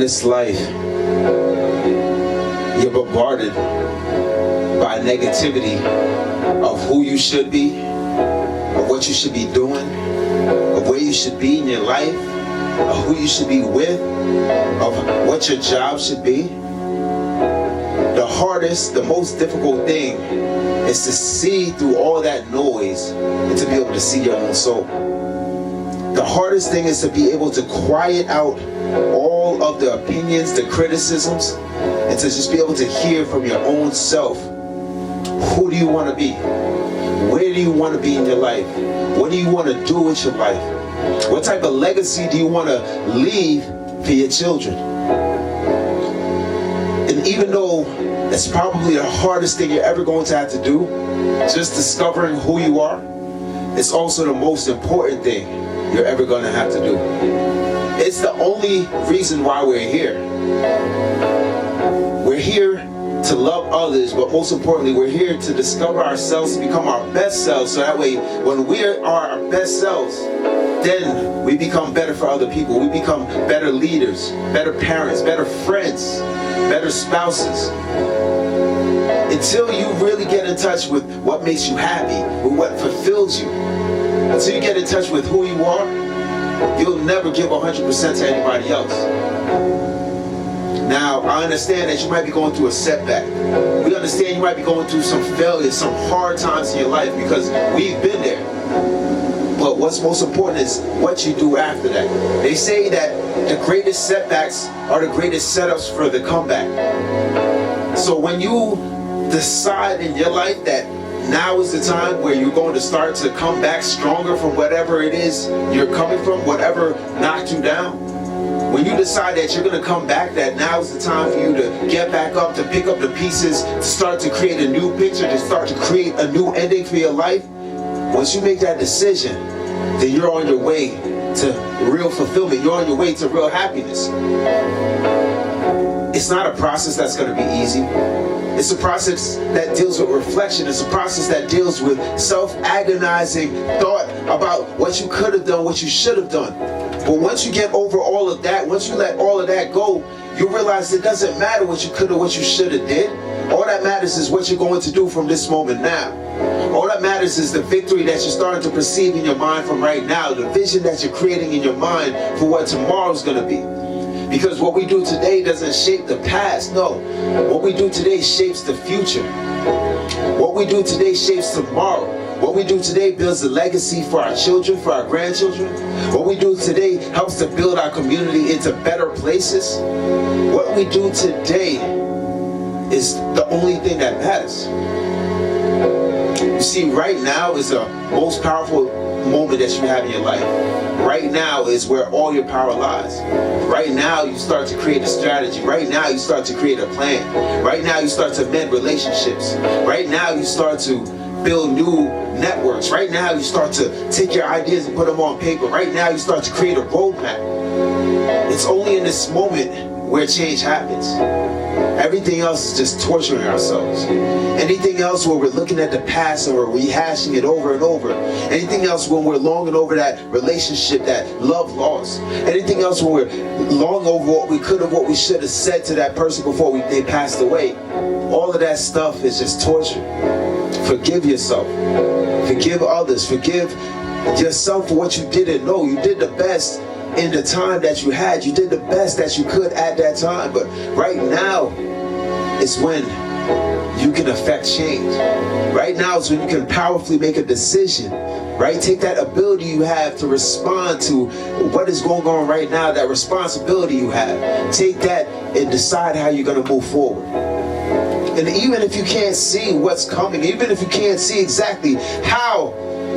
this life, you're bombarded by negativity of who you should be, of what you should be doing, of where you should be in your life, of who you should be with, of what your job should be. The hardest, the most difficult thing is to see through all that noise and to be able to see your own soul. The hardest thing is to be able to quiet out all of the opinions, the criticisms, and to just be able to hear from your own self. Who do you want to be? Where do you want to be in your life? What do you want to do with your life? What type of legacy do you want to leave for your children? And even though it's probably the hardest thing you're ever going to have to do, just discovering who you are, it's also the most important thing you're ever going to have to do. It's the only reason why we're here. We're here to love others, but most importantly, we're here to discover ourselves, to become our best selves, so that way, when we are our best selves, then we become better for other people. We become better leaders, better parents, better friends, better spouses. Until you really get in touch with what makes you happy, with what fulfills you, until you get in touch with who you are, you'll never give 100% to anybody else. Now, I understand that you might be going through a setback. We understand you might be going through some failures, some hard times in your life, because we've been there. But what's most important is what you do after that. They say that the greatest setbacks are the greatest setups for the comeback. So when you decide in your life that now is the time where you're going to start to come back stronger from whatever it is you're coming from, whatever knocked you down, when you decide that you're going to come back, that now is the time for you to get back up, to pick up the pieces, to start to create a new picture, to start to create a new ending for your life, once you make that decision, then you're on your way to real fulfillment. You're on your way to real happiness. It's not a process that's going to be easy. It's a process that deals with reflection. It's a process that deals with self-agonizing thought about what you could have done, what you should have done. But once you get over all of that, once you let all of that go, you realize it doesn't matter what you could have, what you should have did. All that matters is what you're going to do from this moment now. All that matters is the victory that you're starting to perceive in your mind from right now, the vision that you're creating in your mind for what tomorrow's going to be. Because what we do today doesn't shape the past. No, what we do today shapes the future. What we do today shapes tomorrow. What we do today builds a legacy for our children, for our grandchildren. What we do today helps to build our community into better places. What we do today is the only thing that matters. You see, right now is the most powerful moment that you have in your life. Right now is where all your power lies. Right now you start to create a strategy. Right now you start to create a plan. Right now you start to mend relationships. Right now you start to build new networks. Right now you start to take your ideas and put them on paper. Right now you start to create a roadmap. It's only in this moment where change happens. Everything else is just torturing ourselves. Anything else where we're looking at the past and we're rehashing it over and over. Anything else when we're longing over that relationship, that love lost. Anything else when we're longing over what we could have, what we should have said to that person before they passed away. All of that stuff is just torture. Forgive yourself. Forgive others. Forgive yourself for what you didn't know. You did the best in the time that you had. You did the best that you could at that time. But right now is when you can affect change. Right now is when you can powerfully make a decision. Right? Take that ability you have to respond to what is going on right now, that responsibility you have. Take that and decide how you're going to move forward. And even if you can't see what's coming, even if you can't see exactly how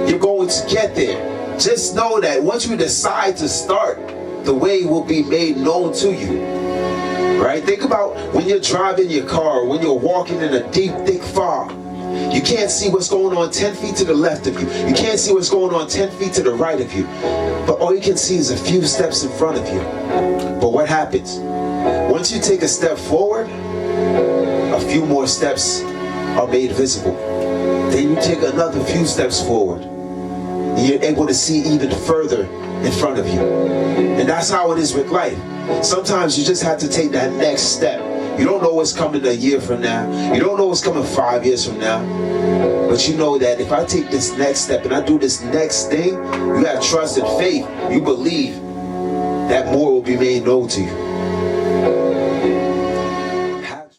you're going to get there, just know that once you decide to start, the way will be made known to you. Right? Think about when you're driving your car, when you're walking in a deep, thick fog. You can't see what's going on 10 feet to the left of you. You can't see what's going on 10 feet to the right of you. But all you can see is a few steps in front of you. But what happens? Once you take a step forward, a few more steps are made visible. Then you take another few steps forward. And you're able to see even further in front of you. And that's how it is with life. Sometimes you just have to take that next step. You don't know what's coming a year from now. You don't know what's coming 5 years from now. But you know that if I take this next step and I do this next thing, you have trust and faith. You believe that more will be made known to you.